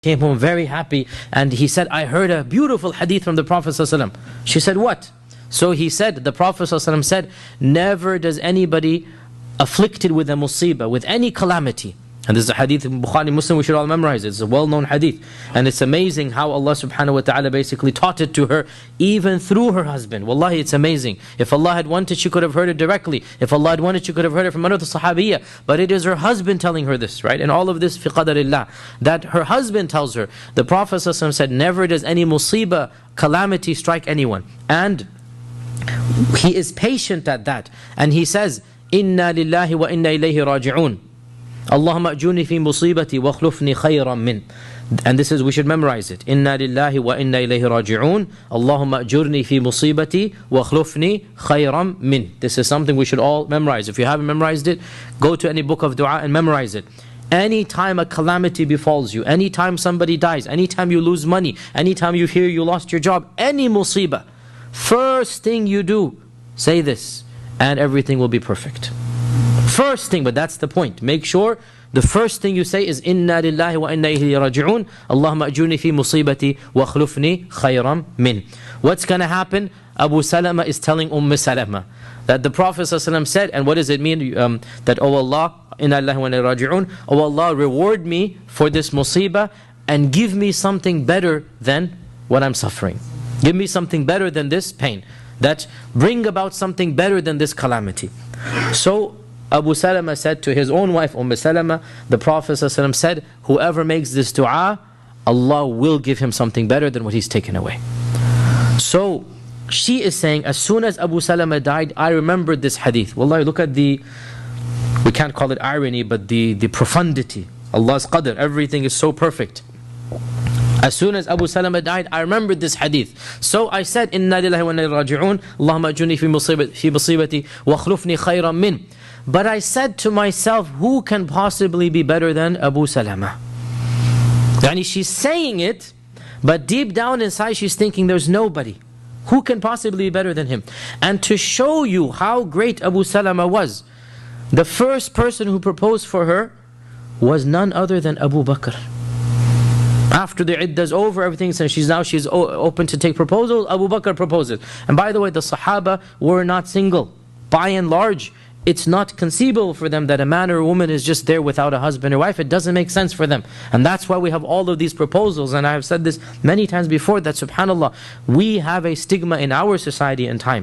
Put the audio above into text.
came home very happy, and he said, I heard a beautiful hadith from the Prophet ﷺ. She said, what? So he said, the Prophet ﷺ said, never does anybody afflicted with a musibah, with any calamity. And this is a hadith in Bukhari Muslim, we should all memorize it. It's a well-known hadith. And it's amazing how Allah subhanahu wa ta'ala basically taught it to her, even through her husband. Wallahi, it's amazing. If Allah had wanted, she could have heard it directly. If Allah had wanted, she could have heard it from another sahabiyya. But it is her husband telling her this, right? And all of this, fi qadarillah. That her husband tells her. The Prophet ﷺ said, never does any musibah, calamity strike anyone. And he is patient at that. And he says, Inna lillahi wa inna ilayhi raji'un. Allahumma ajuni fi musibati wa akhlufni khayran min. And this is, we should memorize it. Inna lillahi wa inna ilayhi raji'un. Allahumma ajurni fi musibati wa akhlufni khayran min. This is something we should all memorize. If you haven't memorized it, go to any book of dua and memorize it. Anytime a calamity befalls you, anytime somebody dies, anytime you lose money, anytime you hear you lost your job, any musibah, first thing you do, say this, and everything will be perfect. First thing, but that's the point. Make sure the first thing you say is Inna lillahi wa inna ilayhi raji'un. Allahumma ajurni fi musibati wa akhlufni khayran min. What's going to happen? Abu Salama is telling Salama that the Prophet ﷺ said, and what does it mean? That, oh Allah, inna lillahi wa inna ilayhi raji'un, oh Allah, reward me for this musibah and give me something better than what I'm suffering. Give me something better than this pain. That bring about something better than this calamity. So Abu Salama said to his own wife, Salama, the Prophet ﷺ said, whoever makes this dua, Allah will give him something better than what he's taken away. So she is saying, as soon as Abu Salama died, I remembered this hadith. Wallahi, look at the, we can't call it irony, but the profundity. Allah's qadr, everything is so perfect. As soon as Abu Salama died, I remembered this hadith. So I said, Inna lillahi wa inna ilayhi raji'un, Allahumma ajurni fi musibati wa akhlufni khayran min. But I said to myself, who can possibly be better than Abu Salama? Yani she's saying it, but deep down inside she's thinking there's nobody. Who can possibly be better than him? And to show you how great Abu Salama was, the first person who proposed for her was none other than Abu Bakr. After the idda's over, everything, so she's open to take proposals, Abu Bakr proposes. And by the way, the Sahaba were not single. By and large, it's not conceivable for them that a man or a woman is just there without a husband or wife. It doesn't make sense for them. And that's why we have all of these proposals. And I have said this many times before, that subhanAllah, we have a stigma in our society and time.